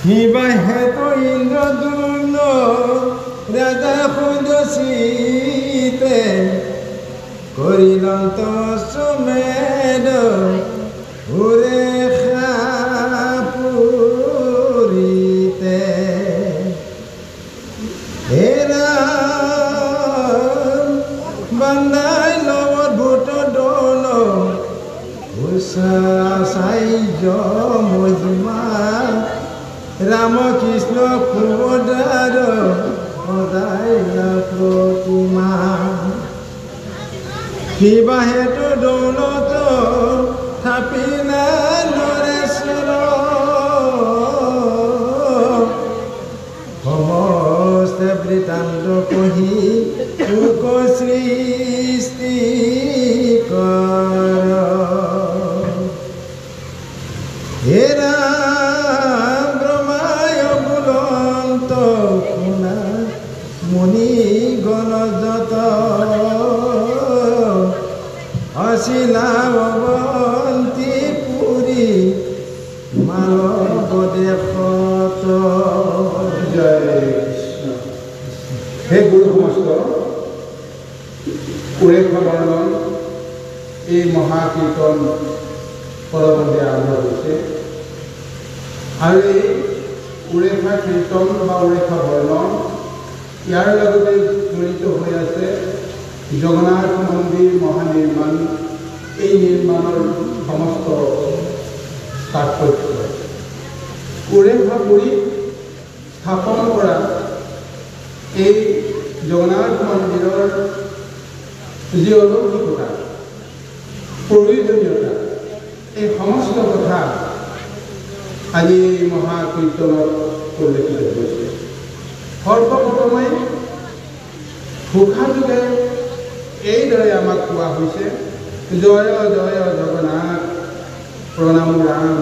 হিবাহেতু ইন্দ্ৰদুম্ন ৰাজা খুদসিতে কৰিলম তমস্মেদ উৰে খাপুৰিতে হেৰা বান্দাই লবত ভূত দৌল উষাইজ মহিমা ৰামকৃষ্ণ কুবদাৰ সদায় প্ৰতিমা কিবাহেতু দৌলত থাপিলে নৰেশ্বৰ সমস্তে বৃত্তান্ত কহি লোক সৃষ্টি কৰ হেৰা মুনি গণযত অশিলা অৱন্তী পুৰী মালৱ দেশত। জয় কৃষ্ণ। হে গুৰু সমস্ত উৰেষা বৰ্ণন এই মহাকীৰ্তন পৰৱৰ্তী আৰম্ভ হৈছে আৰু এই উৰেষা কীৰ্তন বা উৰেষা বৰ্ণন ইয়াৰ লগতে জড়িত হৈ আছে জগন্নাথ মন্দিৰ মহানিৰ্মাণ। এই নিৰ্মাণৰ সমস্ত তাৎপৰ্য উৰেষা পুৰী স্থাপন কৰা এই জগন্নাথ মন্দিৰৰ যি অলৌকিকতা প্ৰয়োজনীয়তা এই সমস্ত কথা আজি এই মহাকীৰ্তনত উল্লেখিত হৈছে। সৰ্বপ্ৰথমে ঘোষাযোগে এইদৰে আমাক কোৱা হৈছে জয় জয় জগন্নাথ প্ৰণাম ৰাম,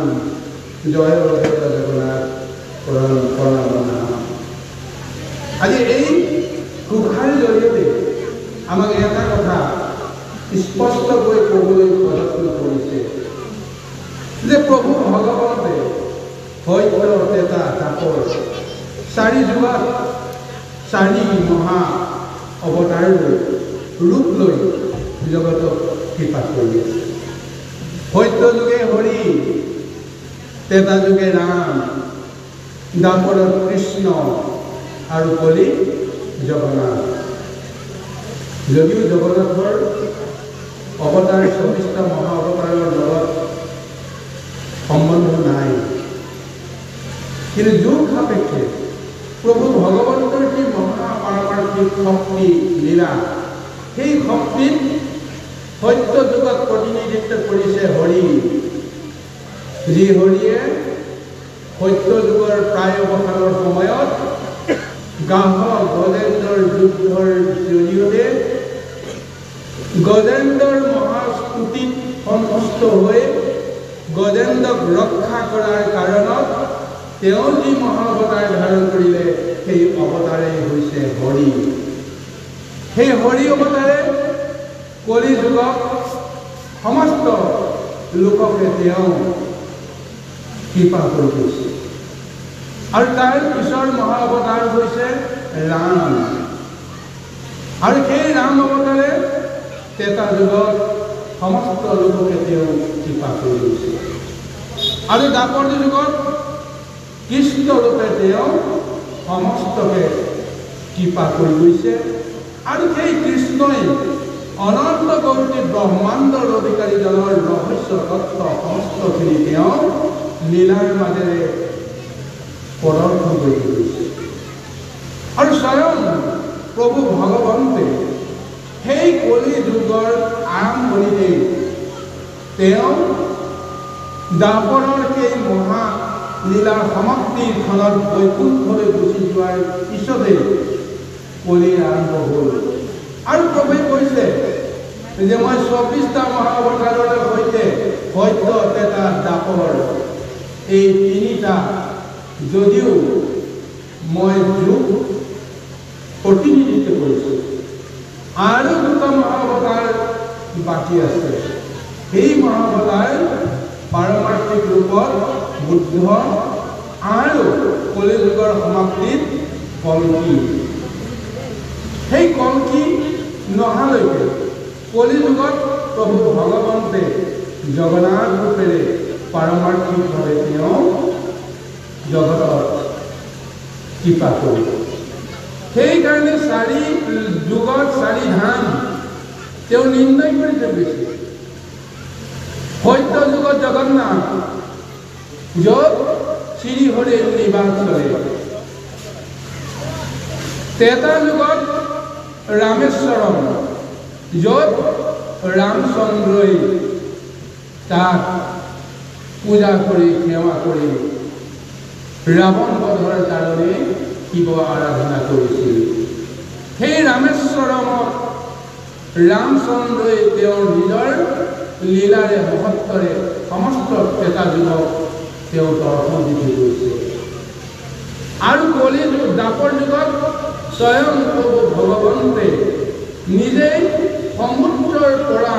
জয় জয় জগন্নাথ প্ৰণাম ৰাম। আজি এই ঘোষাৰ জৰিয়তে আমাক এটা কথা স্পষ্টকৈ ক'বলৈ প্ৰযত্ন কৰিছে যে প্ৰভু ভগৱন্তে হয়তৰ তেতা তাপৰ চাৰি যুগত চাৰি মহা অৱতাৰ লৈ ৰূপ লৈ জগতক কৃপা কৰি আছে। সত্য যুগে হৰি, তেতা যুগে ৰাম, দ্বাপৰত কৃষ্ণ আৰু কলি জগন্নাথ। যদিও জগন্নাথৰ অৱতাৰ ২৪টা মহা অৱতাৰৰ লগত সম্বন্ধ নাই, কিন্তু যুগ সাপেক্ষে প্ৰভু ভগৱন্তৰ যি মহা পাৰমাৰ্থিক শক্তি লীলা, সেই শক্তিত সত্য যুগত প্ৰতিনিধিত্ব কৰিছে হৰি। যি হৰিয়ে সত্য যুগৰ প্ৰায় অৱসানৰ সময়ত গাহ গজেন্দ্ৰৰ যুদ্ধৰ জৰিয়তে গজেন্দ্ৰৰ মহাস্তুতিত সন্তুষ্ট হৈ গজেন্দ্ৰক ৰক্ষা কৰাৰ কাৰণত তেওঁ যি মহা অৱতাৰ ধাৰণ কৰিলে সেই অৱতাৰেই হৈছে হৰি। সেই হৰি অৱতাৰে কলি যুগক সমস্ত লোককে তেওঁ কৃপা কৰি গৈছে। আৰু তাৰ পিছৰ মহা অৱতাৰ হৈছে ৰাম। আৰু সেই ৰাম অৱতাৰে তেতা যুগত সমস্ত লোককে তেওঁ কৃপা কৰি গৈছে। আৰু দ্বাপৰ যুগত কৃষ্ণ ৰূপে তেওঁ সমস্তকে কৃপা কৰি গৈছে। আৰু সেই কৃষ্ণই অনন্ত কোটি ব্ৰহ্মাণ্ডৰ অধিকাৰীজনৰ ৰহস্য তত্ত্ব সমস্তখিনি তেওঁ লীলাৰ মাজেৰে প্ৰদৰ্শন কৰি গৈছে। আৰু স্বয়ং প্ৰভু ভগৱন্তে সেই কলি যুগৰ আৰম্ভণিতেই তেওঁ দ্বাপৰৰ সেই মহা লীলাৰ সমাপ্তিৰ ফলত বৈকুণ্ঠলৈ গুচি যোৱাৰ পিছতেই কলিৰ আৰম্ভ হ'ল। আৰু প্ৰভুৱে কৈছে যে মই ২৪টা মহা অৱতাৰৰ সৈতে সত্য, তেতা, দ্বাপৰ এই তিনিটা যদিও মই যুগ প্ৰতিনিধিত্ব কৰিছোঁ, আৰু দুটা মহা অৱতাৰ বাকী আছে। সেই মহা অৱতাৰ পাৰমাৰ্থিক ৰূপত বুদ্ধ আৰু কলিযুগৰ সমাপ্তিত কল্কি। সেই কল্কি নহালৈকে কলিযুগত প্ৰভু ভগৱন্তে জগন্নাথ ৰূপেৰে পাৰমাৰ্থিকভাৱে তেওঁ জগতৰ কৃপা কৰিব। সেইকাৰণে 4 যুগত 4 ধাম তেওঁ নিৰ্ণয় কৰি থৈ গৈছে। সত্য যুগত জগন্নাথ, য'ত শ্ৰীহৰিৰ নিবাস চলে। ত্ৰেতা যুগত ৰামেশ্বৰম, য'ত ৰামচন্দ্ৰই তাক পূজা কৰি সেৱা কৰি ৰাৱণ বধৰ কাৰণে শিৱ আৰাধনা কৰিছিল। সেই ৰামেশ্বৰমত ৰামচন্দ্ৰই তেওঁৰ নিজৰ লীলাৰে মহত্বৰে সমস্ত ত্ৰেতা যুগক তেওঁ দৰ্শন দি থৈ গৈছে। আৰু কলিযুগ দ্বাপৰ যুগত স্বয়ং প্ৰভু ভগৱন্তে নিজেই সমুদ্ৰৰ পৰা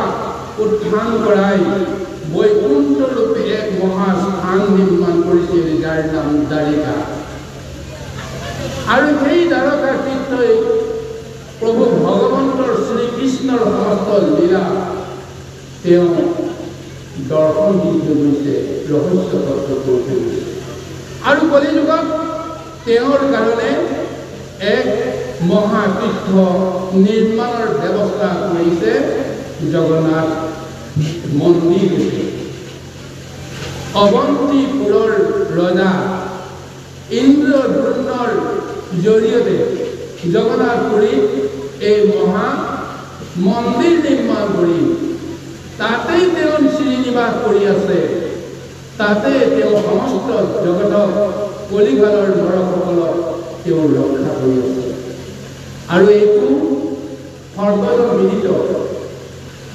উত্থান কৰাই বৈকুণ্ঠ ৰূপে এক মহাস্থান নিৰ্মাণ কৰিছিল, যাৰ নাম দ্বাৰিকা। আৰু সেই দ্বাৰকা তীৰ্থই প্ৰভু ভগৱন্তৰ শ্ৰীকৃষ্ণৰ সমস্ত লীলা তেওঁ দৰ্শন দি থৈ গৈছে, ৰহস্য তত্ত্ব কৰি থৈ গৈছে। আৰু কলিযুগত তেওঁৰ কাৰণে এক মহাতীৰ্থ নিৰ্মাণৰ ব্যৱস্থা কৰিছে জগন্নাথ মন্দিৰ। অৱন্তিপুৰৰ ৰজা ইন্দ্ৰদ্যুম্নৰ জৰিয়তে জগন্নাথপুৰীত এই মহা মন্দিৰ নিৰ্মাণ কৰি তাতেই তেওঁ শ্ৰীনিবাস কৰি আছে। তাতে তেওঁ সমস্ত জগতক কলিকালৰ নৰকসকলক তেওঁ ৰক্ষা কৰি আছে। আৰু এইটো সৰ্ববিদিত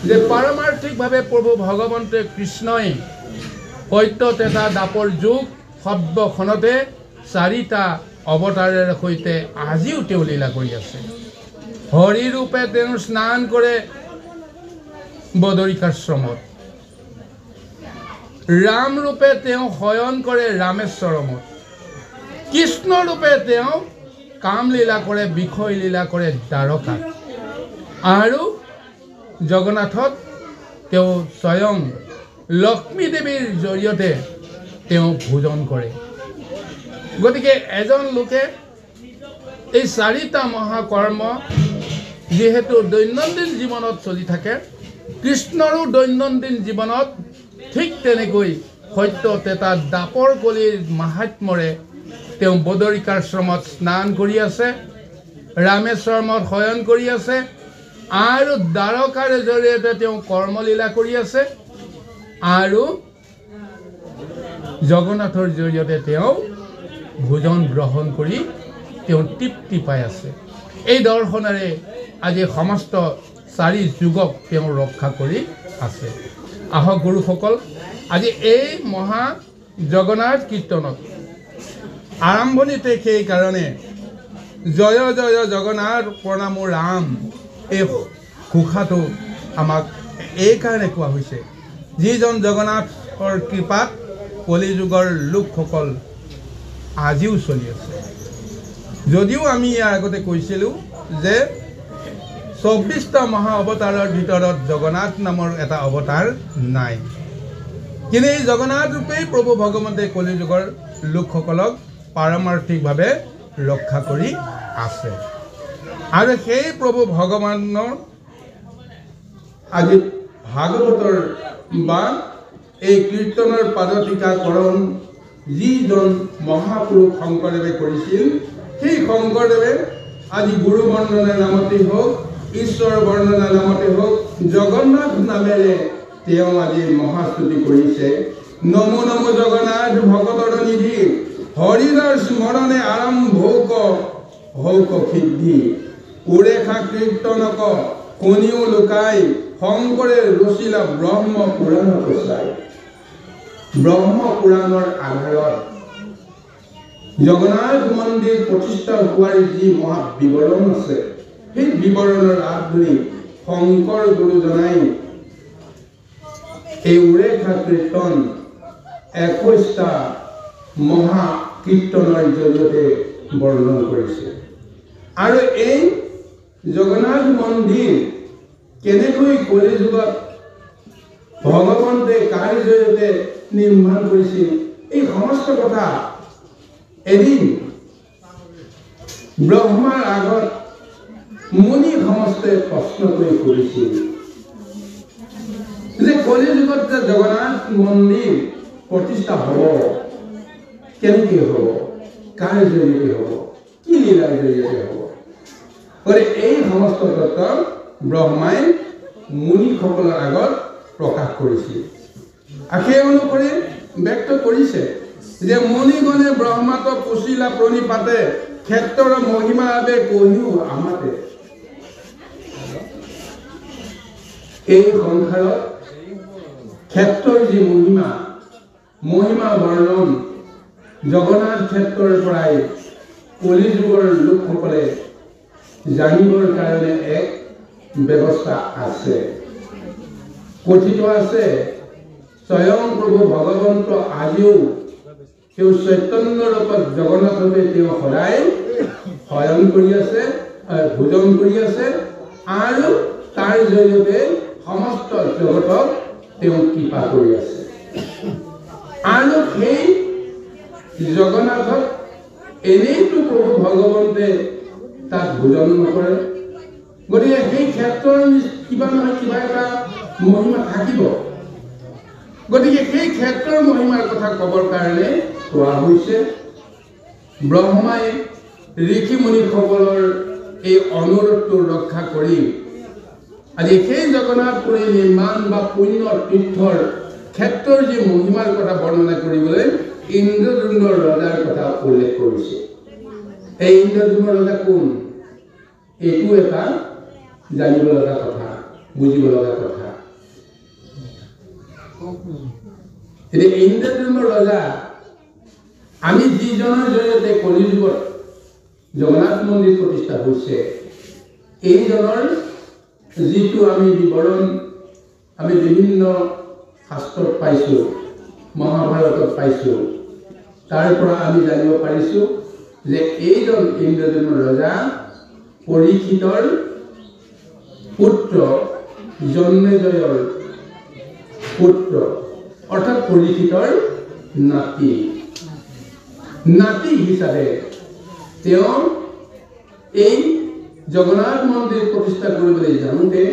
যে পাৰমাৰ্থিকভাৱে প্ৰভু ভগৱন্তে কৃষ্ণই সত্য ত্ৰেতা দ্বাপৰ যুগ সৰ্বখনতে 4টা অৱতাৰেৰে সৈতে আজিও তেওঁ লীলা কৰি আছে। হৰিৰূপে তেওঁ স্নান কৰে বদৰিকাশ্ৰমত, ৰামৰূপে তেওঁ শয়ন কৰে ৰামেশ্বৰমত, কৃষ্ণৰূপে তেওঁ কামলীলা কৰে, বিষয় লীলা কৰে দ্বাৰকাত, আৰু জগন্নাথত তেওঁ স্বয়ং লক্ষ্মী দেৱীৰ জৰিয়তে তেওঁ ভোজন কৰে। গতিকে এজন লোকে এই 4টা মহাকৰ্ম যিহেতু দৈনন্দিন জীৱনত চলি থাকে, কৃষ্ণৰো দৈনন্দিন জীৱনত ঠিক তেনেকৈ সত্য ত্ৰেতা দ্বাপৰ কলিৰ মাহাত্ম্যৰে তেওঁ বদৰিকাশ্ৰমত স্নান কৰি আছে, ৰামেশ্বৰমত শয়ন কৰি আছে, আৰু দ্বাৰকাৰ জৰিয়তে তেওঁ কৰ্মলীলা কৰি আছে, আৰু জগন্নাথৰ জৰিয়তে তেওঁ ভোজন গ্ৰহণ কৰি তেওঁ তৃপ্তি পাই আছে। এই দৰ্শনেৰে আজি সমস্ত 4 যুগক তেওঁ ৰক্ষা কৰি আছে। আহক গুৰুসকল, আজি এই মহা জগন্নাথ কীৰ্তনত আৰম্ভণিতে সেইকাৰণে জয় জয় জগন্নাথ প্ৰণামো ৰাম, এই ঘোষাটো আমাক এইকাৰণে কোৱা হৈছে, যিজন জগন্নাথৰ কৃপাত কলিযুগৰ লোকসকল আজিও চলি আছে। যদিও আমি ইয়াৰ আগতে কৈছিলোঁ যে 24টা মহা অৱতাৰৰ ভিতৰত জগন্নাথ নামৰ এটা অৱতাৰ নাই, কিন্তু এই জগন্নাথ ৰূপেই প্ৰভু ভগৱন্তে কলিযুগৰ লোকসকলক পাৰমাৰ্থিকভাৱে ৰক্ষা কৰি আছে। আৰু সেই প্ৰভু ভগৱানৰ আজি ভাগৱতৰ বা এই কীৰ্তনৰ পাদটীকাকৰণ যিজন মহাপুৰুষ শংকৰদেৱে কৰিছিল, সেই শংকৰদেৱে আজি গুৰু বন্দনা নামতেই হওক, ঈশ্বৰ বৰ্ণনা নামতেই হওক, জগন্নাথ নামেৰে তেওঁ আজি মহাস্তুতি কৰিছে। নমো নমো জগন্নাথ ভকতৰ নিধি, হৰিদাৰ স্মৰণে আৰম্ভৌক হৌক সিদ্ধি, উৰেখা কীৰ্তনক শুনিও লুকাই, শংকৰে ৰচিলা ব্ৰহ্ম পুৰাণ প্ৰচাই। ব্ৰহ্ম পুৰাণৰ আধাৰত জগন্নাথ মন্দিৰ প্ৰতিষ্ঠা হোৱাৰ যি মহা বিৱৰণ আছে, সেই বিৱৰণৰ আগ ধৰি শংকৰ গুৰুজনাই এই উৰেখা কীৰ্তন 21টা মহা কীৰ্তনৰ জৰিয়তে বৰ্ণন কৰিছে। আৰু এই জগন্নাথ মন্দিৰ কেনেকৈ কলি যুগত ভগৱন্তে কাৰ জৰিয়তে নিৰ্মাণ কৰিছিল, এই সমস্ত কথা এদিন ব্ৰহ্মাৰ আগত মুনি সমস্তে প্ৰশ্ন কৰি কৰিছিল যে কলি যুগত যে জগন্নাথ মন্দিৰ প্ৰতিষ্ঠা হ'ব, কেনেকৈ হ'ব, কাৰ জৰিয়তে হ'ব, কি লীলাৰ জৰিয়তে হ'ব। গতিকে এই সমস্ত তত্ত্ব ব্ৰহ্মাই মুনিসকলৰ আগত প্ৰকাশ কৰিছিল। আৰু সেই অনুসৰি ব্যক্ত কৰিছে যে মুনিগণে ব্ৰহ্মাতক পুছিলা প্ৰণিপাতে ক্ষেত্ৰৰ মহিমা বাবে কহিও আমাতে। এই সংসাৰত ক্ষেত্ৰৰ যি মহিমা বৰ্ণন জগন্নাথ ক্ষেত্ৰৰ পৰাই কলি যুগৰ লোকসকলে জানিবৰ কাৰণে এক ব্যৱস্থা আছে, কথিত আছে। স্বয়ং প্ৰভু ভগৱন্ত আজিও তেওঁ চৈতন্য ৰূপত জগন্নাথৰূপে তেওঁ সদায় শয়ন কৰি আছে, ভোজন কৰি আছে, আৰু তাৰ জৰিয়তে সমস্ত জগতক তেওঁ কৃপা কৰি আছে। আৰু সেই জগন্নাথক এনেইতো প্ৰভু ভগৱন্তে তাত ভোজন নকৰে, গতিকে সেই ক্ষেত্ৰৰ কিবা নহয় কিবা এটা মহিমা থাকিব। গতিকে সেই ক্ষেত্ৰৰ মহিমাৰ কথা ক'বৰ কাৰণে কোৱা হৈছে। ব্ৰহ্মাই ঋষি মুনিসকলৰ এই অনুৰোধটো ৰক্ষা কৰি আজি সেই জগন্নাথপুৰী নিৰ্মাণ বা পুণ্য তীৰ্থৰ ক্ষেত্ৰৰ যি মহিমাৰ কথা বৰ্ণনা কৰিবলৈ ইন্দ্ৰদ্যুম্ন ৰজাৰ কথা উল্লেখ কৰিছে। এই ইন্দ্ৰদ্যুম্ন ৰজা কোন, এইটো এটা জানিব লগা কথা, বুজিব লগা কথা। এতিয়া ইন্দ্ৰদ্যুম্ন ৰজা আমি যিজনৰ জৰিয়তে কলি যুগত জগন্নাথ মন্দিৰ প্ৰতিষ্ঠা হৈছে, এইজনৰ যিটো আমি বিৱৰণ আমি বিভিন্ন শাস্ত্ৰত পাইছোঁ, মহাভাৰতত পাইছোঁ, তাৰ পৰা আমি জানিব পাৰিছোঁ যে এইজন ইন্দ্ৰদ্যুম্ন ৰজা পৰীক্ষিতৰ পুত্ৰ, জন্মেজয়ৰ পুত্ৰ, অৰ্থাৎ পৰীক্ষিতৰ নাতি হিচাপে তেওঁ এই জগন্নাথ মন্দিৰ প্ৰতিষ্ঠা কৰিবলৈ জানোতে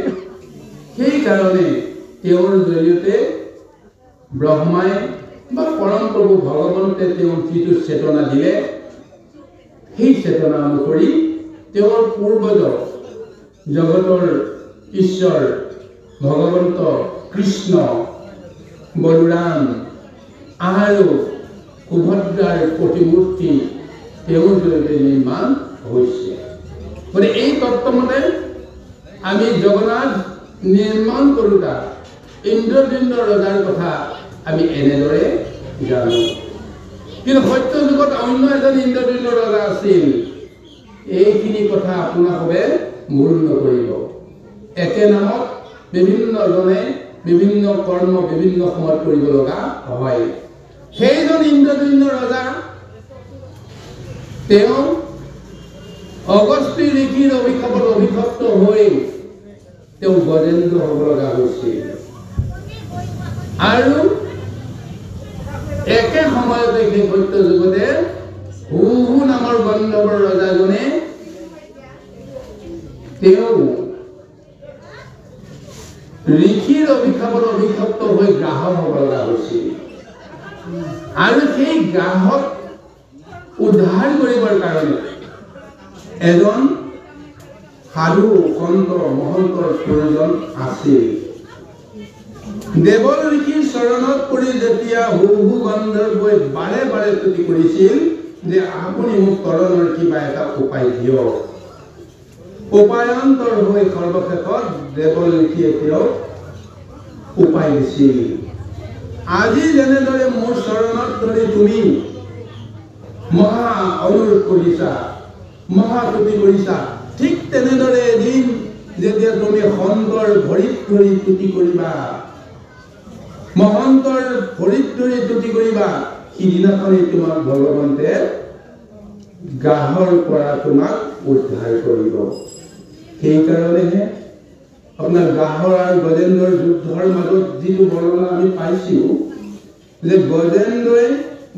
সেইকাৰণে তেওঁৰ জৰিয়তে ব্ৰহ্মাই বা পৰম প্ৰভু ভগৱন্তে তেওঁ যিটো চেতনা দিলে, সেই চেতনা অনুসৰি তেওঁৰ পূৰ্বজ জগতৰ ঈশ্বৰ ভগৱন্ত কৃষ্ণ, বলোৰাম আৰু সুভদ্ৰাৰ প্ৰতিমূৰ্তি তেওঁৰ জৰিয়তে নিৰ্মাণ হৈছে। গতিকে এই তত্ত্বমতে আমি জগন্নাথ নিৰ্মাণ কৰোঁতা ইন্দ্ৰদ্যুম্ন ৰজাৰ কথা আমি এনেদৰে জানো। কিন্তু সত্য যুগত অন্য এজন ইন্দ্ৰদ্যুম্ন ৰজা আছিল। এইখিনি কথা আপোনালোকে ভুল নকৰিব। একে নামত বিভিন্নজনে বিভিন্ন কৰ্ম বিভিন্ন সময়ত কৰিব লগা হয়। সেইজন ইন্দ্ৰদ্যুম্ন ৰজা তেওঁ অগস্ত্যী ঋষিৰ অভিশাপত অভিশপ্ত হৈ তেওঁ গজেন্দ্ৰ হ'ব লগা হৈছিল। আৰু একে সময়তে সেই সত্য যুগতে হুহু নামৰ গন্ধৰ্বৰ ৰজাজনে তেওঁ ঋষিৰ অভিশাপত অভিশপ্ত হৈ গ্ৰাহক হ'ব লগা হৈছিল। আৰু সেই গ্ৰাহক উদ্ধাৰ কৰিবৰ কাৰণে এজন সাধু সন্ত মহন্তৰ প্ৰয়োজন আছিল। দেৱল ঋষিৰ চৰণত পৰি যেতিয়া হুহু গন্ধৰ্বই বাৰে বাৰে তুতি কৰিছিল যে আপুনি মোক তৰণৰ কিবা এটা উপায় দিয়ক, উপায়ন্তৰ হৈ সৰ্বশেষত দেৱল ঋষিয়ে তেওঁক উপায় দিছিল। আজি যেনেদৰে মোৰ চৰণত ধৰি তুমি মহা অনুৰোধ কৰিছা, মহা তুতি কৰিছা, ঠিক তেনেদৰে এদিন যেতিয়া তুমি সন্তৰ ভৰিত ধৰি তুতি কৰিবা, মহন্তৰ ভৰিত ধৰি তুতি কৰিবা, সিদিনাখনেই তোমাক ভগৱন্তে গাহৰ পৰা তোমাক উদ্ধাৰ কৰিব। সেইকাৰণেহে আপোনাৰ গাহৰ আৰু গজেন্দ্ৰৰ যুদ্ধৰ মাজত যিটো বৰ্ণনা আমি পাইছোঁ যে গজেন্দ্ৰই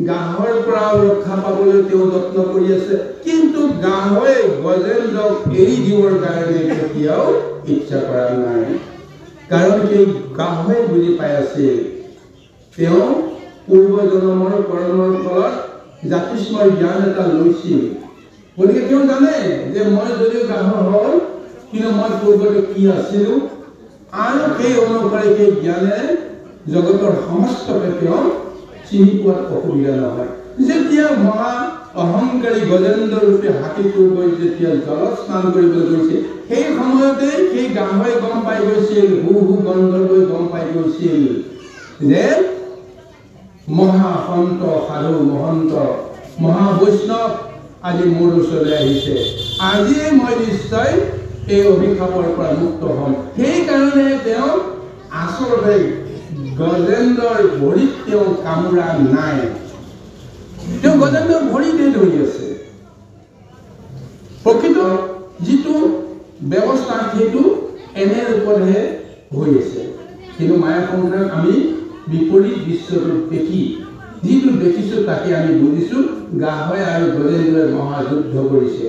গাহৰ পৰা ৰক্ষা পাবলৈ তেওঁ যত্ন কৰি আছে, কিন্তু গাহৰে গজেন্দ্ৰক এৰি দিবৰ কাৰণে কেতিয়াও ইচ্ছা কৰা নাই। কাৰণ সেই গাহৰে বুজি পাই আছিল তেওঁ পূৰ্বজন্মৰ কৰ্মৰ ফলত জাতিস্ময় জ্ঞান এটা লৈছিল। গতিকে তেওঁ জানে যে মই যদিও গাহৰ হল কিন্তু মই পূৰ্বতে কি আছিলোঁ, আৰু সেই অনুসাৰে সেই জ্ঞানে জগতৰ সমস্তকে তেওঁ চিনি পোৱাত অসুবিধা নহয়। যেতিয়া মহা অহংকাৰী গজেন্দ্ৰ ৰূপে হাতীটোৰ গৈ যেতিয়া জলত স্নান কৰিবলৈ গৈছিল, সেই সময়তে সেই গাহৰে গম পাই গৈছিল, হু গন্ধৰ্বই গম পাই গৈছিল যে মহাসন্ত সাধু মহন্ত মহাবৈষ্ণৱ আজি মোৰ ওচৰলৈ আহিছে, আজিয়ে মই নিশ্চয় এই অভিশাপৰ পৰা মুক্ত হ'ম। সেইকাৰণে তেওঁ আচলতে গজেন্দ্ৰৰ ভৰিত তেওঁ কামোৰা নাই, তেওঁ গজেন্দ্ৰৰ ভৰিতে ধৰি আছে। প্ৰকৃত যিটো ব্যৱস্থা সেইটো এনে ৰূপতহে হৈ আছে, কিন্তু মায়া সংসাৰত আমি বিপৰীত দৃশ্যটো দেখি যিটো দেখিছোঁ তাকে আমি বুজিছোঁ গাহৰে আৰু গজেন্দ্ৰই মহাযুদ্ধ কৰিছে।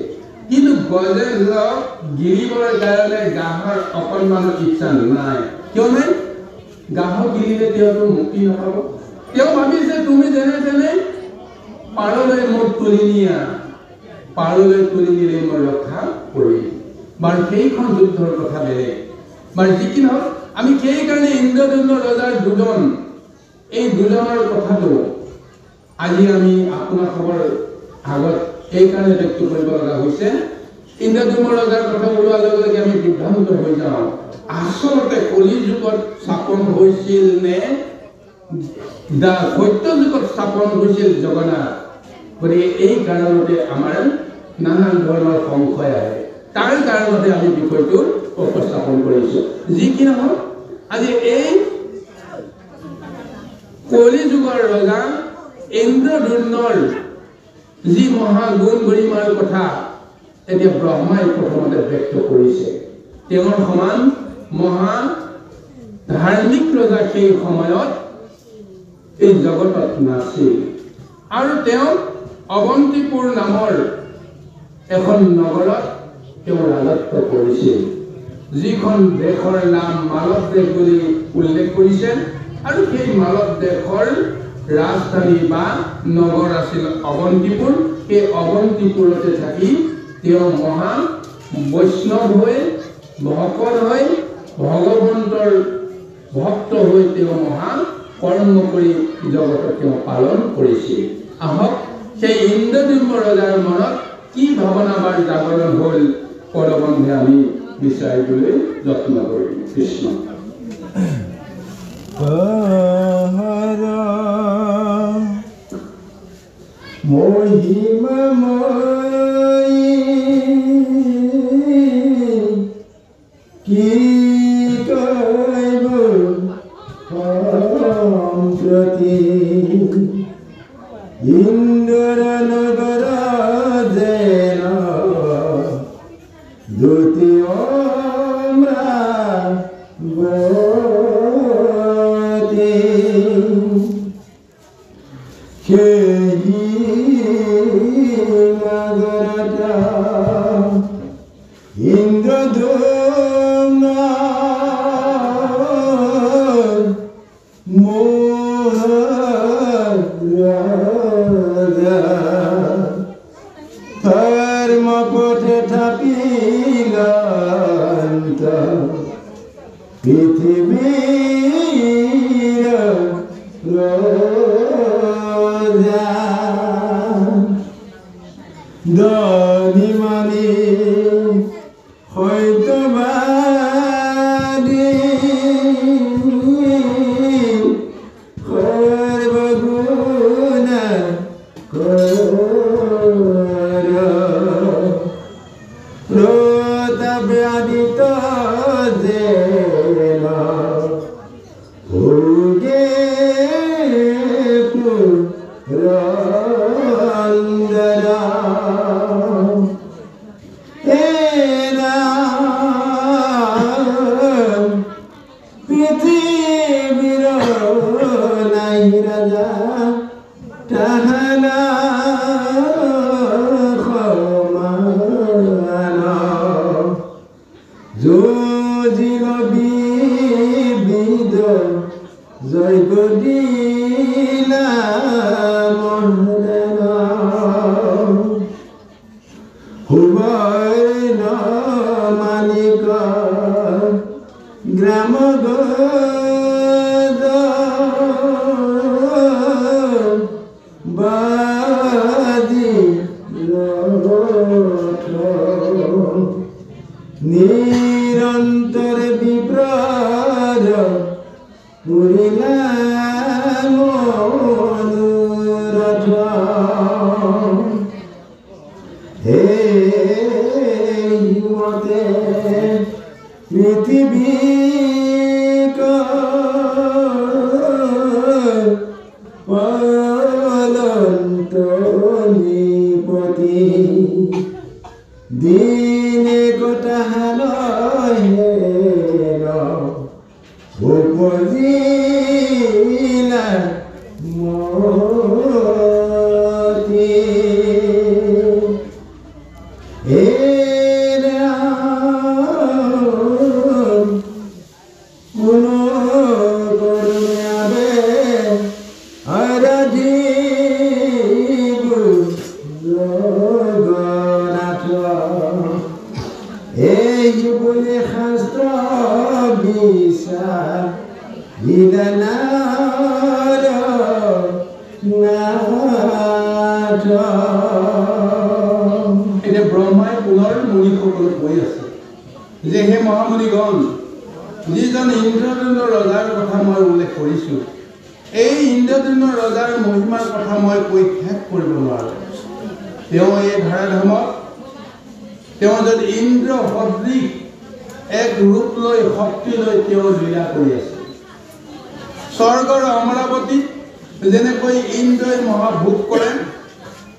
কিন্তু গজেন্দ্ৰক গিৰিবৰ কাৰণে গাহৰ অকণমানো ইচ্ছা নাই। কিয় নাই? গাহৰ গিৰিলে তেওঁতো মুক্তি নাপাব। তেওঁ ভাবিছে তুমি যেনে তেনে পাৰলৈ মোক তুলি নিয়া, পাৰলৈ তুলি নিলে মই ৰক্ষা কৰিম। বাৰু সেইখন যুদ্ধৰ কথা বেলেগ। বাৰু যি কি নহওক আমি সেইকাৰণে ইন্দ্ৰদম্ন ৰজাৰ দুজন, এই দুজনৰ কথাটো আজি আমি আপোনালোকৰ আগত এইকাৰণে ব্যক্ত কৰিব লগা হৈছে। ইন্দ্ৰদম্ন ৰজাৰ কথা ওলোৱাৰ লগে লগে আমি বিভ্ৰান্ত হৈ যাওঁ। আচলতে কলি যুগত স্থাপন হৈছিল নে সত্য যুগত স্থাপন হৈছিল জগন্নাথ? গতিকে এই কাৰণতে আমাৰ নানান ধৰণৰ সংশয় আহে। তাৰ কাৰণতে আমি বিষয়টো উপস্থাপন কৰিছোঁ। যি কি নহওক আজি এই কলি যুগৰ ৰজা ইন্দ্ৰদম্নৰ যি মহাগুণ গৰিমাৰ কথা এতিয়া ব্ৰহ্মাই প্ৰথমতে ব্যক্ত কৰিছে। তেওঁৰ সমান মহা ধাৰ্মিক ৰজা সেই সময়ত এই জগতত নাছিল, আৰু তেওঁ অৱন্তিপুৰ নামৰ এখন নগৰত তেওঁ ৰাজত্ব কৰিছিল, যিখন দেশৰ নাম মালৱ দেশ বুলি উল্লেখ কৰিছে। আৰু সেই মালৱ দেশৰ ৰাজধানী বা নগৰ আছিল অৱন্তিপুৰ। সেই অৱন্তিপুৰতে থাকি তেওঁ মহা বৈষ্ণৱ হৈ ভকত হৈ ভগৱন্তৰ ভক্ত হৈ তেওঁ মহা কৰ্ম কৰি জগতত তেওঁ পালন কৰিছিল। আহক সেই ইন্দ্ৰদম্ন ৰজাৰ মনত কি ভাৱনাবাৰ জাগৰণ হ'ল পদবন্ধে আমি বিচাৰিবলৈ যত্ন কৰিম। কৃষ্ণ মহিমাময়ী কি কইব সম্প্ৰতি ইন্দ্ৰ নগৰ যেন দ্বিতীয় যুঁজিল বিবিধ জৈব দিলা মহদেন হুবৈন মালিক গ্রাম বাদি নিরন্তর বিপ্রাজ পুরিলা মনোরথ হে মতে পৃথিবী পালন্ত নিপতি দিনে গোটাহাল উপজিলা মতি এই বলে শাস্ত্র বিচার বিধানার এতিয়া ব্ৰহ্মাই পুনৰ মুনিসকলক কৈ আছে যে হে মহামুনিগণ, যিজন ইন্দ্ৰদুম্ন ৰজাৰ কথা মই উল্লেখ কৰিছোঁ, এই ইন্দ্ৰদুম্ন ৰজাৰ মহিমাৰ কথা মই কৈ শেষ কৰিব নোৱাৰোঁ। তেওঁ এই ধাৰাধামত তেওঁ যদি ইন্দ্ৰ সদৃশ এক ৰূপ লৈ শক্তি লৈ তেওঁ লীলা কৰি আছে। স্বৰ্গৰ অমৰাৱতীত যেনেকৈ ইন্দ্ৰই মহাভোগ কৰে,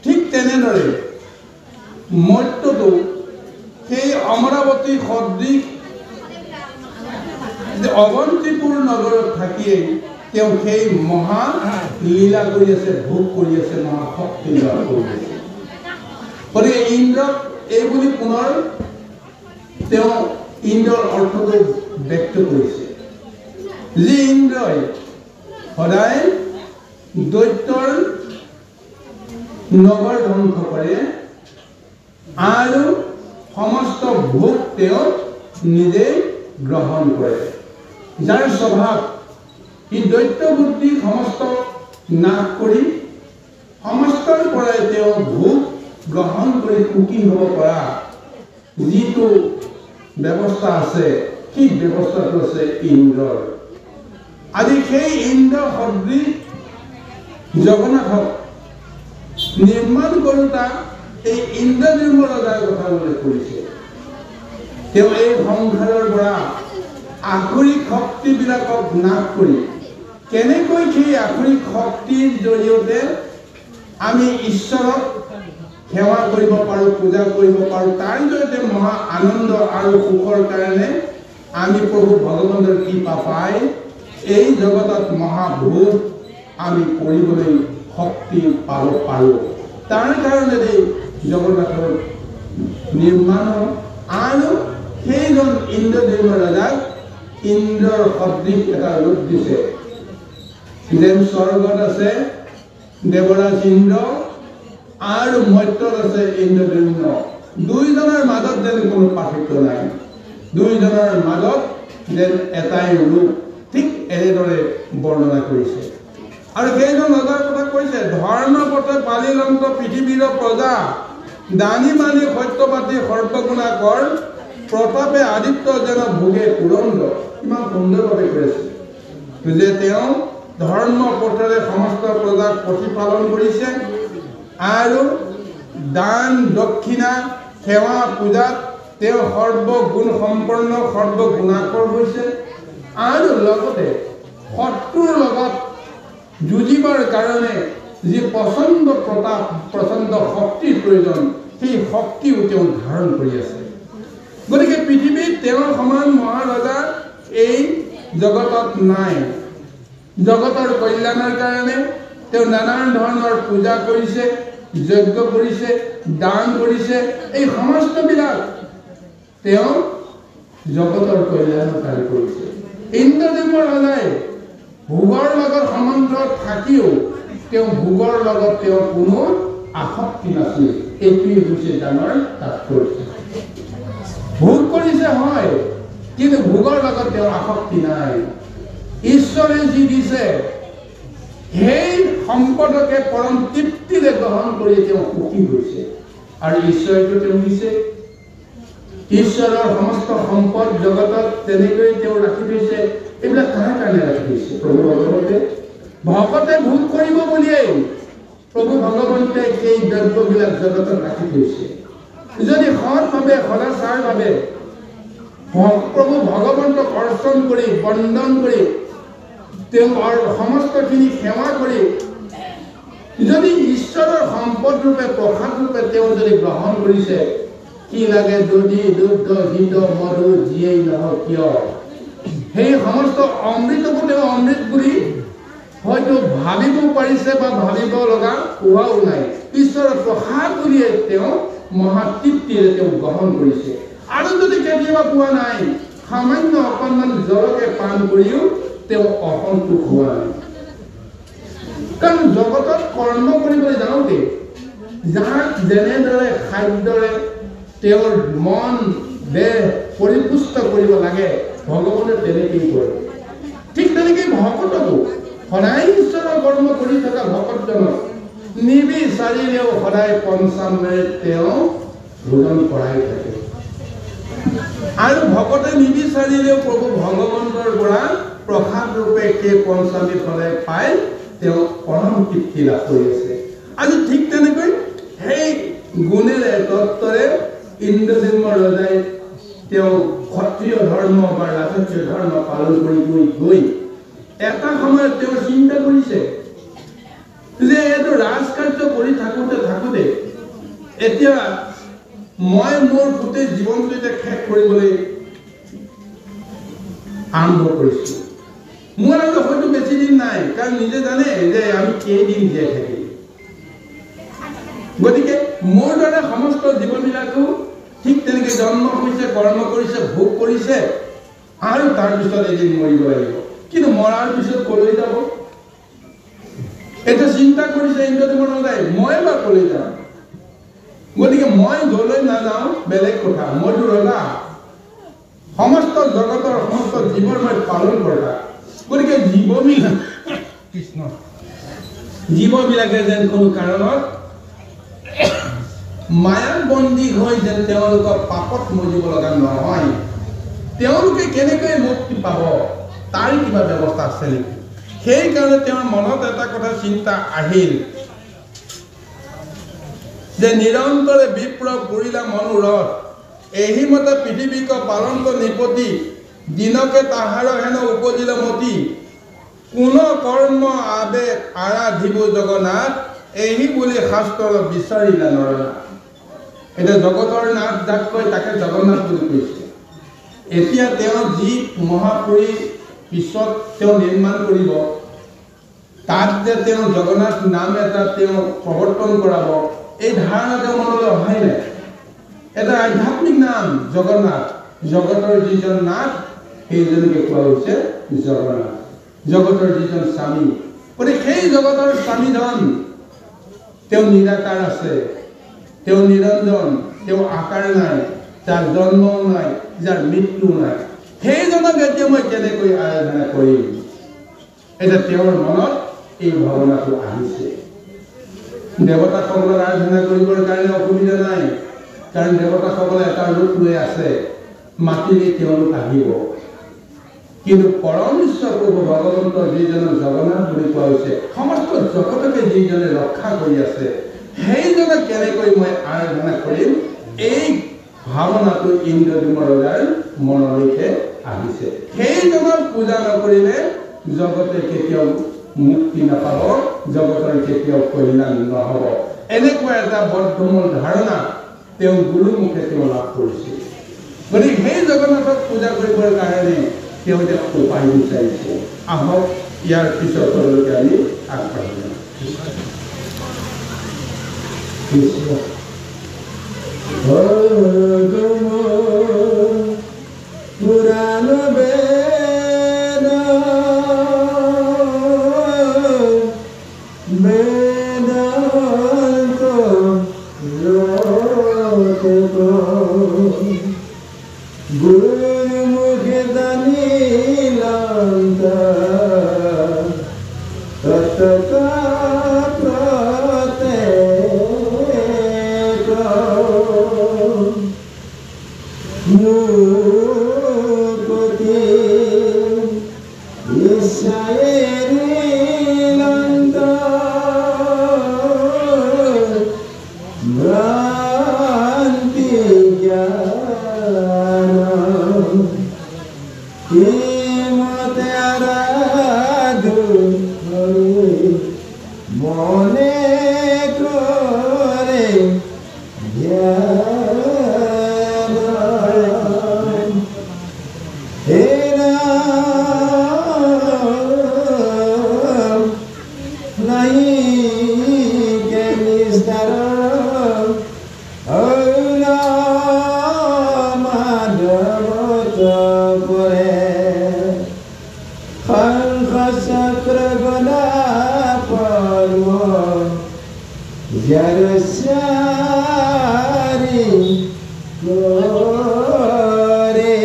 ঠিক তেনেদৰে মৰ্ত্যটো সেই অমৰাৱতী সদৃশ অৱন্তিপুৰ নগৰত থাকিয়েই তেওঁ সেই মহা লীলা কৰি আছে, ভোগ কৰি আছে, মহাশক্তি লাভ কৰি আছে। গতিকে ইন্দ্ৰক এইবুলি পুনৰ তেওঁ ইন্দ্ৰৰ অৰ্থটো ব্যক্ত কৰিছে, যি ইন্দ্ৰই সদায় দৈত্যৰ নগৰ ধ্বংস কৰে আৰু সমস্ত ভোগ তেওঁ নিজেই গ্ৰহণ কৰে, যাৰ স্বভাৱ ই দৈত্য বুদ্ধি সমস্ত নাশ কৰি সমস্তৰ পৰাই তেওঁ ভোগ গ্ৰহণ কৰি সুখী হ'ব পৰা যিটো ব্যৱস্থা আছে, সেই ব্যৱস্থাটো আছে ইন্দ্ৰৰ। আজি সেই ইন্দ্ৰ সদৃশ জগন্নাথক নিৰ্মাণ কৰোঁতা এই ইন্দ্ৰদুম্ন ৰজাৰ কথা উল্লেখ কৰিছে। তেওঁ এই সংসাৰৰ পৰা আসুৰিক শক্তিবিলাকক নাশ কৰি কেনেকৈ সেই আসুৰিক শক্তিৰ জৰিয়তে আমি ঈশ্বৰক সেৱা কৰিব পাৰোঁ, পূজা কৰিব পাৰোঁ, তাৰ জৰিয়তে মহা আনন্দ আৰু সুখৰ কাৰণে আমি প্ৰভু ভগৱন্তৰ কৃপা পাই এই জগতত মহাভোগ আমি কৰিবলৈ শক্তি পাব পাৰোঁ। তাৰ কাৰণে জগন্নাথৰ নিৰ্মাণ আৰু সেইজন ইন্দ্ৰদুম্ন ৰজাক ইন্দ্ৰৰ সদৃশ এটা ৰূপ দিছে। যেন স্বৰ্গত আছে দেৱৰাজ ইন্দ্ৰ আৰু মৰ্ত্যত আছে ইন্দ্ৰদুম্ন, দুইজনৰ মাজত যেন কোনো পাৰ্থক্য নাই, দুইজনৰ মাজত যেন এটাই ৰূপ, ঠিক এনেদৰে বৰ্ণনা কৰিছে। আৰু সেইজন ৰজাৰ কথা কৈছে, ধৰ্ম পথে পালিলন্ত পৃথিৱীৰ প্ৰজা, দানী মানি সত্যবাদী সৰ্বগুণা কৰ, প্ৰতাপে আদিত্য যেন ভোগে পুৰন্দ। ইমান সুন্দৰভাৱে কৈছে যে তেওঁ ধৰ্ম পথেৰে সমস্ত প্ৰজাক প্ৰতিপালন কৰিছে আৰু দান দক্ষিণা সেৱা পূজাত তেওঁ সৰ্বগুণ সম্পন্ন সৰ্বগুণাকৰ হৈছে আৰু লগতে শত্ৰুৰ লগত যুঁজিবৰ কাৰণে যি প্ৰচণ্ড প্ৰতাপ প্ৰচণ্ড শক্তিৰ প্ৰয়োজন, সেই শক্তিও তেওঁ ধাৰণ কৰি আছে। গতিকে পৃথিৱীত তেওঁৰ সমান মহাৰজা এই জগতত নাই। জগতৰ কল্যাণৰ কাৰণে তেওঁ নানান ধৰণৰ পূজা কৰিছে, যজ্ঞ কৰিছে, দান কৰিছে, এই সমস্তবিলাক তেওঁ জগতৰ কল্যাণকাৰী কৰিছে। ইন্দ্ৰদেৱৰ ৰজাই ভোগৰ লগত সম্বন্ধ থাকিও তেওঁ ভোগৰ লগত তেওঁ কোনো আসক্তি নাছিল। এইটোৱেই হৈছে ডাঙৰ তাৎপৰ্য। ভোগ কৰিছে হয়, কিন্তু ভোগৰ লগত তেওঁৰ আসক্তি নাই। ঈশ্বৰে যি দিছে সেই সম্পদকে পৰম তৃপ্তিৰে গ্ৰহণ কৰি তেওঁ সুখী হৈছে। আৰু ঈশ্বৰেতো তেওঁ দিছে, ঈশ্বৰৰ সমস্ত সম্পদ জগতত তেনেকৈ তেওঁ ৰাখি থৈছে। এইবিলাক কাৰ কাৰণে ৰাখি থৈছে? প্ৰভু ভগৱন্তে ভকতে ভোগ কৰিব বুলিয়েই প্ৰভু ভগৱন্তে সেই দ্ৰব্যবিলাক জগতত ৰাখি থৈছে। যদি সৎভাৱে সদাচাৰভাৱে প্ৰভু ভগৱন্তক অৰ্চন কৰি বন্দন কৰি তেওঁৰ সমস্তখিনি সেৱা কৰি যদি ঈশ্বৰৰ সম্পদ ৰূপে প্ৰসাদ ৰূপে তেওঁ যদি গ্ৰহণ কৰিছে, কি লাগে দধি দুগ্ধ ঘৃত মধু যিয়েই নহওক কিয় সেই সমস্ত অমৃতকো তেওঁ অমৃত বুলি হয়তো ভাবিব পাৰিছে বা ভাবিব লগা হোৱাও নাই। ঈশ্বৰৰ প্ৰসাদ বুলিয়ে তেওঁ মহাতৃপ্তিৰে তেওঁ গ্ৰহণ কৰিছে। আৰু যদি কেতিয়াবা পোৱা নাই, সামান্য অকণমান জলকে পান কৰিও তেওঁ অসন্তোষ হোৱা নাই। কাৰণ জগতত কৰ্ম কৰিবলৈ যাওঁতে যাক যেনেদৰে খাদ্যৰে তেওঁৰ মন দেহ পৰিপুষ্ট কৰিব লাগে ভগৱানে তেনেকেই কৰে। ঠিক তেনেকেই ভকতকো সদায় ঈশ্বৰৰ কৰ্ম কৰি থকা ভকতজনক নিবিচাৰিলেও সদায় পঞ্চামৃত তেওঁ ভোজন কৰাই থাকে। আৰু ভকতে নিবিচাৰিলেও প্ৰভু ভগৱন্তৰ পৰা প্ৰসাদ ৰূপে সেই পঞ্চামৃত সদায় পাই তেওঁ পৰম তৃপ্তি লাভ কৰি আছে। আজি ঠিক তেনেকৈ সেই গুণেৰে তত্ত্বৰে ইন্দ্ৰদেৱৰ ৰজাই তেওঁ ক্ষত্ৰিয় ধৰ্ম বা ৰাজকীয় ধৰ্ম পালন কৰি গৈ এটা সময়ত তেওঁ চিন্তা কৰিছে যে এইটো ৰাজকাৰ্য কৰি থাকোঁতে এতিয়া মই মোৰ গোটেই জীৱনটো এতিয়া শেষ কৰিবলৈ আৰম্ভ কৰিছোঁ। মোৰ আৰু হয়তো বেছি দিন নাই, কাৰণ নিজে জানে যে আমি কেইদিন জীয়াই থাকিম। গতিকে মোৰ দৰে সমস্ত জীৱনবিলাকো ঠিক তেনেকৈ জন্ম হৈছে, কৰ্ম কৰিছে, ভোগ কৰিছে আৰু তাৰপিছত এদিন মৰিব লাগিব। কিন্তু মৰাৰ পিছত কলৈ যাব? এটা চিন্তা কৰিছে ইন্দ্ৰদেৱৰ ৰজাই, মই বা কলৈ যাম? গতিকে মই যলৈ নাযাওঁ বেলেগ কথা, মইতো ৰজা, সমস্ত জগতৰ সমস্ত জীৱৰ মই পালন কৰা। গতিকে জীৱবিলাকে যেন কোনো কাৰণত মায়াত বন্দী হৈ যেন তেওঁলোকৰ পাপত মৰিব লগা নহয়। তেওঁলোকে কেনেকৈ মুক্তি পাব তাৰ কিবা ব্যৱস্থা আছে নেকি? সেইকাৰণে তেওঁৰ মনত এটা কথা চিন্তা আহিল যে নিৰন্তৰে বিপ্ৰ কৰিলা মনোৰথ, এহিমতে পৃথিৱীক পালন্ত নিপতি, দিনকে তাহাৰ হেন উপজিল মতি, কোন কৰ্ম আবেগ আৰাধিব জগন্নাথ, এহি বুলি শাস্ত্ৰৰ বিচাৰিলা নৰনাথ। এতিয়া জগতৰ নাথ যাক কয় তাকে জগন্নাথ বুলি কৈছে। এতিয়া তেওঁ যি মহাপুৰী পিছত তেওঁ নিৰ্মাণ কৰিব, তাত যে তেওঁ জগন্নাথ নাম এটা তেওঁ প্ৰৱৰ্তন কৰাব, এই ধাৰণা তেওঁ মনলৈ অহাই নাই। এটা আধ্যাত্মিক নাম জগন্নাথ, জগতৰ যিজন নাথ সেইজনকে কোৱা হৈছে জগন্নাথ, জগতৰ যিজন স্বামী। গতিকে সেই জগতৰ স্বামীজন তেওঁ নিৰাকাৰ আছে, তেওঁ নিৰঞ্জন, তেওঁ আকাৰ নাই, যাৰ জন্মও নাই, যাৰ মৃত্যু নাই। সেইজনক এতিয়া মই কেনেকৈ আৰাধনা কৰিম? এতিয়া তেওঁৰ মনত এই ভাৱনাটো আহিছে। দেৱতাসকলক আৰাধনা কৰিবৰ কাৰণে অসুবিধা নাই, কাৰণ দেৱতাসকলে এটা ৰূপ লৈ আছে, মাতিলে তেওঁলোক আহিব। কিন্তু পৰম ঈশ্বৰ প্ৰভু ভগৱন্ত যিজনক জগন্নাথ বুলি কোৱা হৈছে, সমস্ত জগতকে যিজনে ৰক্ষা কৰি আছে, সেইজনক কেনেকৈ মই আৰাধনা কৰিম? এই ভাৱনাটো ইন্দ্ৰদেৱৰ ৰজাৰ মনলৈকে আহিছে। সেইজনক পূজা নকৰিলে জগতে কেতিয়াও মুক্তি নাপাব, জগতৰ কেতিয়াও কল্যাণ নহ'ব। এনেকুৱা এটা বদ্ধমূল ধাৰণা তেওঁ গুৰুমুখে তেওঁ লাভ কৰিছিল। গতিকে সেই জগন্নাথক পূজা কৰিবৰ কাৰণে তেওঁ এতিয়া উপায় বিচাৰিছে। আহক ইয়াৰ পিছতলৈকে আমি আগবাঢ়িম। ভগৱান মুখে জানিলাম ততকা প্রত্যেক মুকতি ঈশায়ের নন্দ ভ্রান্তি জ্ঞান কিমতে আরাধু মনে করে ধ্যান হে রাম নাহি কে নিস্তার মাধব করে চক্র গোলা পর্ব জরসারি করে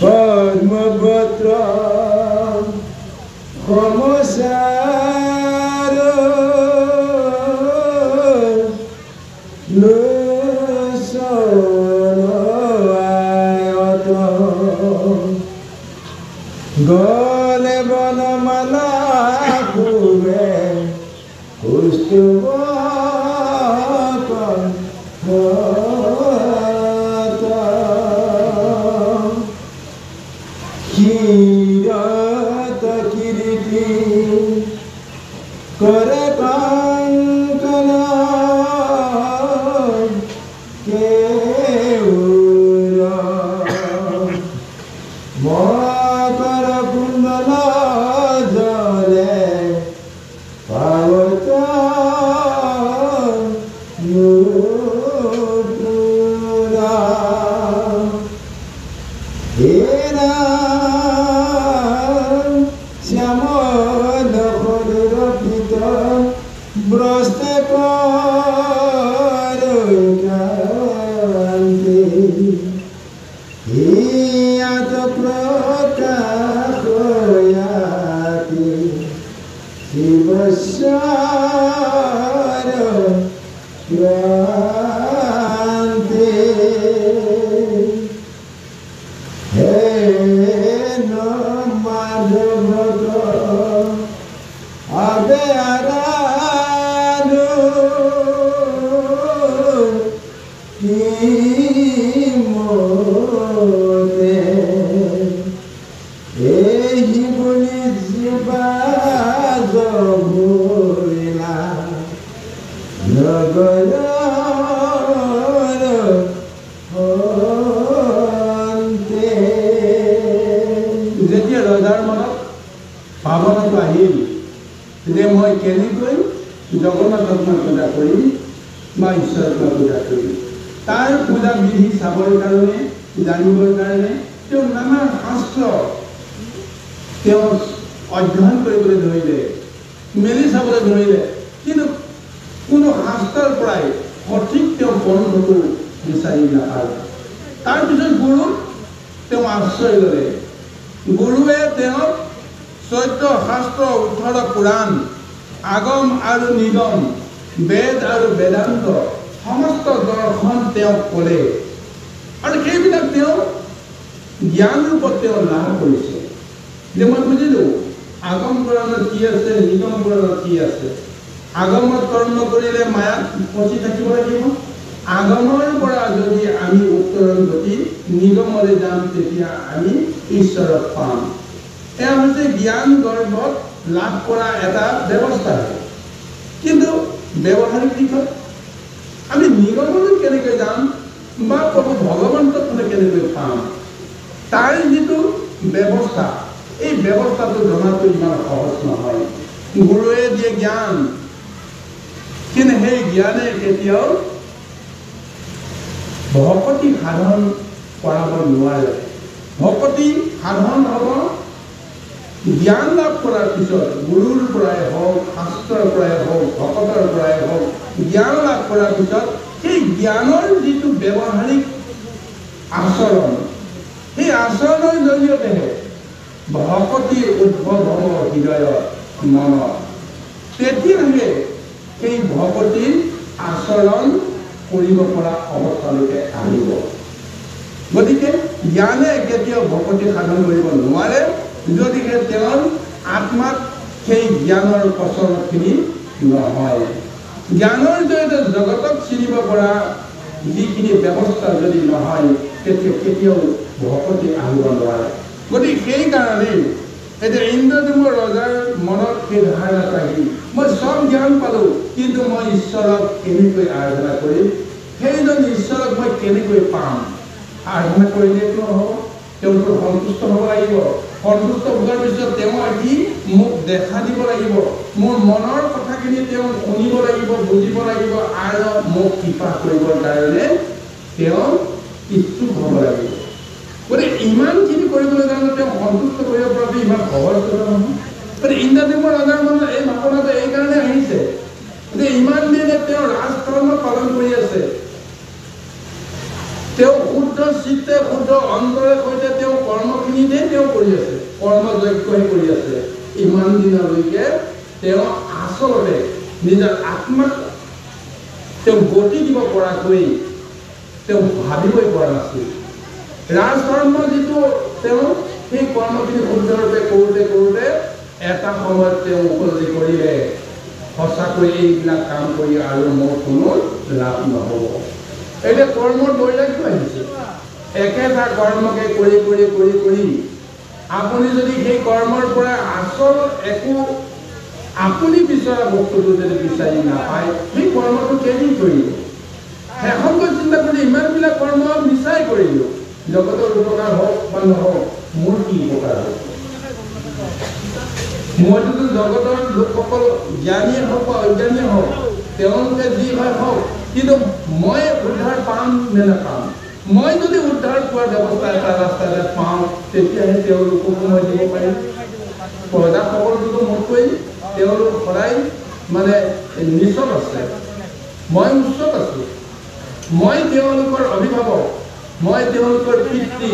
পদ্মপত্র সমসার লোসনায়ত গলে বনমালা খুবে পুষ্পক ক্ষীরত কিরীটি করে কঙ্কন কেউর মকর কুণ্ডল জলে পাবত নুপুরা হে রাম শ্যামল রক্ষিত ব্রস্তে কান্তি হিয়াত প্রকাশয়াতি শিবস্বর ক্রান্তি হে মাধব আবে আরাধু মতে এই বলি জীবাজ ভুলা নগর যেতিয়া ৰজাৰ মনত ভাৱনাটো আহিল যে মই কেনেকৈ জগন্নাথক মই পূজা কৰিম বা ঈশ্বৰক মই পূজা কৰিম, তাৰ পূজা বিধি চাবৰ কাৰণে জানিবৰ কাৰণে তেওঁ নানা শাস্ত্ৰ তেওঁ অধ্যয়ন কৰিবলৈ ধৰিলে, মেলি চাবলৈ ধৰিলে, কিন্তু কোনো শাস্ত্ৰৰ পৰাই সঠিক তেওঁ পন্থটো বিচাৰি নাপালে। তাৰপিছত গুৰু তেওঁ আশ্ৰয় ল'লে। গুৰুৱে তেওঁক 14 শাস্ত্ৰ 18 পুৰাণ, আগম আৰু নিগম, বেদ আৰু বেদান্ত সমস্ত দৰ্শন তেওঁক ক'লে আৰু সেইবিলাক তেওঁ জ্ঞান ৰূপত তেওঁ লাভ কৰিছে। যে মই বুজিলোঁ আগম পুৰাণত কি আছে, নিগম পুৰাণত কি আছে। আগমত কৰ্ম কৰিলে মায়াত ফচি থাকিব লাগিব, আগমৰ পৰা যদি আমি উত্তৰণ গতি নিগমলৈ যাম তেতিয়া আমি ঈশ্বৰক পাম। এয়া হৈছে জ্ঞান গৰ্ভত লাভ কৰা এটা ব্যৱস্থা। কিন্তু ব্যৱহাৰিক দিশত আমি নিগমলৈ কেনেকৈ যাম বা প্ৰভু ভগৱন্তক কেনেকৈ পাম, তাৰ যিটো ব্যৱস্থা, এই ব্যৱস্থাটো জনাটো ইমান সহজ নহয়। গুৰুৱে দিয়ে জ্ঞান, কিন্তু সেই জ্ঞানে কেতিয়াও ভকতি সাধন কৰাব নোৱাৰে। ভকতি সাধন হ'ব জ্ঞান লাভ কৰাৰ পিছত, গুৰুৰ পৰাই হওক, শাস্ত্ৰৰ পৰাই হওক, ভকতৰ পৰাই হওক, জ্ঞান লাভ কৰাৰ পিছত সেই জ্ঞানৰ যিটো ব্যৱহাৰিক আচৰণ, সেই আচৰণৰ জৰিয়তেহে ভকতিৰ উদ্ভৱ হ'ব হৃদয়ত মনত। তেতিয়াহে সেই ভকতিৰ আচৰণ কৰিব পৰা অৱস্থালৈকে আহিব। গতিকে জ্ঞানে কেতিয়াও ভকতি সাধন কৰিব নোৱাৰে যদিহে তেওঁৰ আত্মাত সেই জ্ঞানৰ প্ৰচৰণখিনি নহয়। জ্ঞানৰ জৰিয়তে জগতক চিনিব পৰা যিখিনি ব্যৱস্থা যদি নহয় তেতিয়া কেতিয়াও ভকতি আহিব নোৱাৰে। গতিকে সেইকাৰণেই এতিয়া ইন্দ্ৰদ্যুম্ন ৰজাৰ মনত সেই ধাৰণা থাকি মই চব জ্ঞান পালোঁ, কিন্তু মই ঈশ্বৰক কেনেকৈ আৰাধনা কৰিম, সেইজন ঈশ্বৰক মই কেনেকৈ পাম? আৰাধনা কৰিলেতো নহ'ব, তেওঁতো সন্তুষ্ট হ'ব লাগিব। সন্তুষ্ট হোৱাৰ পিছত তেওঁ আহি মোক দেখা দিব লাগিব, মোৰ মনৰ কথাখিনি তেওঁ শুনিব লাগিব, বুজিব লাগিব, আৰু মোক কৃপা কৰিবৰ কাৰণে তেওঁ ইচ্ছুক হ'ব লাগিব। গতিকে ইমানখিনি কৰিবলৈ কাৰণে তেওঁ সন্তুষ্ট কৰিব পৰাটো ইমান সহজ কথা নহয়। গতিকে ইন্দ্ৰদ্যুম্ন ৰজাৰ মনত এই ভাৱনাটো এইকাৰণে আহিছে যে ইমান দিনে তেওঁ ৰাজধৰ্ম পালন কৰি আছে, তেওঁ শুদ্ধ চিত্তে শুদ্ধ অন্তৰৰ সৈতে তেওঁ কৰ্মখিনিতে তেওঁ কৰি আছে, কৰ্মযজ্ঞই কৰি আছে। ইমান দিনলৈকে তেওঁ আচলতে নিজৰ আত্মাক তেওঁ গতি দিব পৰাকৈ তেওঁ ভাবিবই পৰা নাছিল। ৰাজধৰ্ম যিটো তেওঁ সেই কৰ্মখিনি সুন্দৰৰূপে কৰোঁতে কৰোঁতে এটা সময়ত তেওঁ উপলব্ধি কৰিলে সঁচাকৈ এইবিলাক কাম কৰি আৰু মোৰ কোনো লাভ নহ'ব। এতিয়া কৰ্মৰ বৈৰাগ্য আহিছে। একেটা কৰ্মকে কৰি কৰি কৰি কৰি আপুনি যদি সেই কৰ্মৰ পৰা আচল একো আপুনি বিচৰা বস্তুটো যদি বিচাৰি নাপায়, সেই কৰ্মটো কেনেকৈ কৰিব? শেষত গৈ চিন্তা কৰি ইমানবিলাক কৰ্ম মিছাই কৰিলোঁ, জগতৰ উপকাৰ হওক বা নহওক মোৰ কি উপকাৰ হ'ব? মইতো জগতৰ লোকসকল জ্ঞানীয়ে হওক বা অজ্ঞানীয়ে হওক, তেওঁলোকে যি হয় হওক, কিন্তু মই উদ্ধাৰ পাম নে নাপাম? মই যদি উদ্ধাৰ পোৱাৰ ব্যৱস্থা এটা ৰাস্তা এটা পাওঁ, তেতিয়াহে তেওঁলোককো মই দিব পাৰিম। প্ৰজাসকলটোতো মোতকৈ তেওঁলোক সদায় মানে নিচত আছে, মই উচ্চত আছোঁ। মই তেওঁলোকৰ অভিভাৱক, মই তেওঁলোকৰ পিতৃ।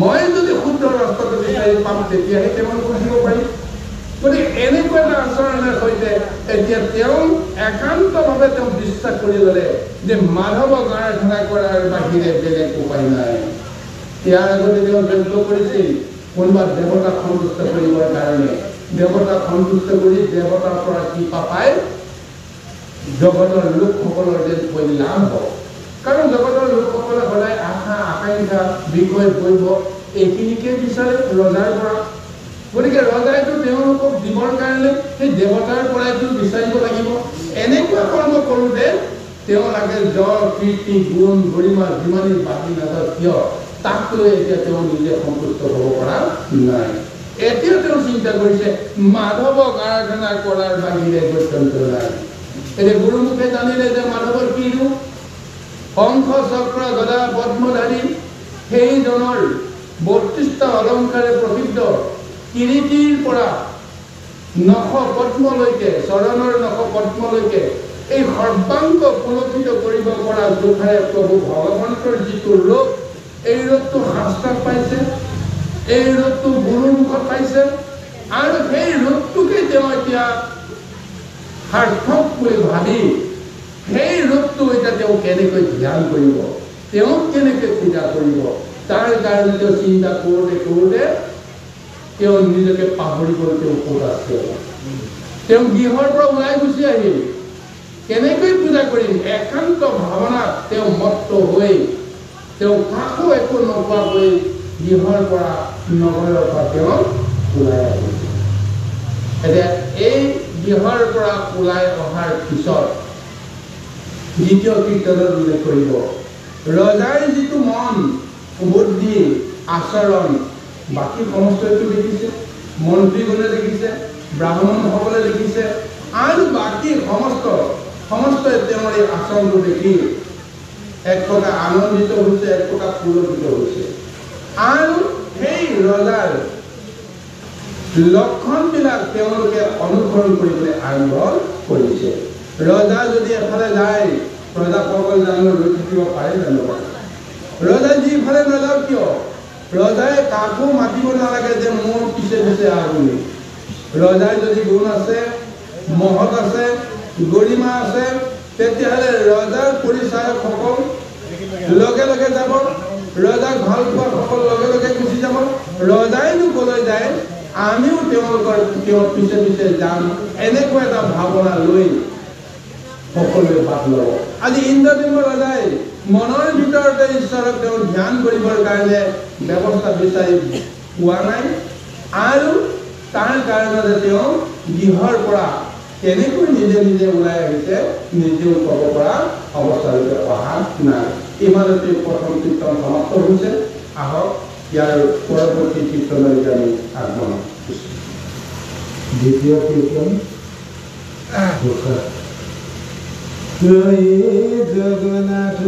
মই যদি শুদ্ধ ৰাস্তাটো বিচাৰি পাম, তেতিয়াহে তেওঁলোকক দিব পাৰিম। গতিকে এনেকুৱা এটা আচৰণৰ সৈতে এতিয়া তেওঁ একান্তভাৱে তেওঁ বিশ্বাস কৰি ল'লে যে মাধৱক আৰাধনা কৰাৰ বাহিৰে বেলেগ উপায় নাই। ইয়াৰ আগতে তেওঁ যজ্ঞ কৰিছিল কোনোবা দেৱতাক সন্তুষ্ট কৰিবৰ কাৰণে। দেৱতাক সন্তুষ্ট কৰি দেৱতাৰ পৰা কৃপা পায় জগতৰ লোকসকলৰ যেন কল্যাণ হওক। কাৰণ জগতৰ লোকসকলে সদায় আশা আকাংক্ষা বিষয় বৈভৱ এইখিনিকে বিচাৰে ৰজাৰ পৰা। গতিকে ৰজাইতো তেওঁলোকক দিবৰ কাৰণে সেই দেৱতাৰ পৰাইতো বিচাৰিব লাগিব। এনেকুৱা কৰ্ম কৰোঁতে তেওঁ লাগে জয় কীৰ্তি গুণ গৰিমা যিমানেই বাঢ়ি নাযাওক কিয়, তাক লৈ এতিয়া তেওঁ নিজে সন্তুষ্ট হ'ব পৰা নাই। এতিয়া তেওঁ চিন্তা কৰিছে মাধৱক আৰাধনা কৰাৰ বাহিৰে গত্যন্তৰ নাই। এতিয়া গুৰুমুখে জানিলে যে মাধৱৰ কি ৰূপ, শংখ চক্ৰ গদা পদ্মধাৰী সেইজনৰ ৩২টা অলংকাৰে প্ৰসিদ্ধ কিৰীটিৰ পৰা নখ পদ্মলৈকে, চৰণৰ নখ পদ্মলৈকে এই সৰ্বাংগ পুলকিত কৰিব পৰা জোখাৰে প্ৰভু ভগৱন্তৰ যিটো ৰূপ, এই ৰূপটো শাস্ত্ৰত পাইছে, এই ৰূপটো গুৰুৰ মুখত পাইছে, আৰু সেই ৰূপটোকে তেওঁ এতিয়া সাৰ্থক বুলি ভাবি সেই ৰূপটো এতিয়া তেওঁ কেনেকৈ ধ্যান কৰিব, তেওঁক কেনেকৈ পূজা কৰিব, তাৰ কাৰণে তেওঁ চিন্তা কৰোঁতে কৰোঁতে তেওঁ নিজকে পাহৰি গ'ল। তেওঁ ক'ত আছে? তেওঁ গৃহৰ পৰা ওলাই গুচি আহিল। কেনেকৈ পূজা কৰিম? একান্ত ভাৱনাত তেওঁ মত্ত হৈ তেওঁ কাকো একো নোকোৱাকৈ গৃহৰ পৰা নগৰৰ পৰা তেওঁ ওলাই আহিল। এতিয়া এই গৃহৰ পৰা ওলাই অহাৰ পিছত দ্বিতীয় কীৰ্তনত উল্লেখ কৰিব ৰজাৰ যিটো মন বুদ্ধি আচৰণ বাকী সমস্তটো দেখিছে, মন্ত্ৰীগণে দেখিছে, ব্ৰাহ্মণসকলে দেখিছে, আৰু বাকী সমস্তই তেওঁৰ এই আচৰণটো দেখি এক প্ৰকাৰ আনন্দিত হৈছে, এক প্ৰকাৰ পুলকিত হৈছে। আৰু সেই ৰজাৰ লক্ষণবিলাক তেওঁলোকে অনুসৰণ কৰিবলৈ আৰম্ভ কৰিছে। ৰজা যদি এফালে যায় প্ৰজাসকল জানো ৰৈ থাকিব পাৰে জানো? ৰজাই যিফালে নাযাওক কিয় ৰজাই কাকো মাতিব নালাগে যে মোৰ পিছে পিছে আহ বুলি ৰজাই যদি গুণ আছে মহৎ আছে গৰিমা আছে তেতিয়াহ'লে ৰজাৰ পৰিচায়কসকল লগে লগে যাব ৰজাক ভাল পোৱা সকল লগে লগে গুচি যাব ৰজাইনো কলৈ যায় আমিও তেওঁৰ পিছে পিছে যাম এনেকুৱা এটা ভাৱনা লৈ সকলোৱে বাট ল'ব আজি ইন্দ্ৰদেৱ ৰজাই মনৰ ভিতৰতে ঈশ্বৰক তেওঁ ধ্যান কৰিবৰ কাৰণে ব্যৱস্থা বিচাৰি পোৱা নাই আৰু তাৰ কাৰণে তেওঁ গৃহৰ পৰা কেনেকৈ নিজে নিজে ওলাই আহিছে নিজেও ক'ব পৰা অৱস্থালৈকে অহা নাই ইমানতে প্ৰথম কীৰ্তন সমাপ্ত হৈছে আহক ইয়াৰ পৰৱৰ্তী কীৰ্তনলৈকে আমি আগমন দ্বিতীয় কীৰ্তন জয় জগন্নাথ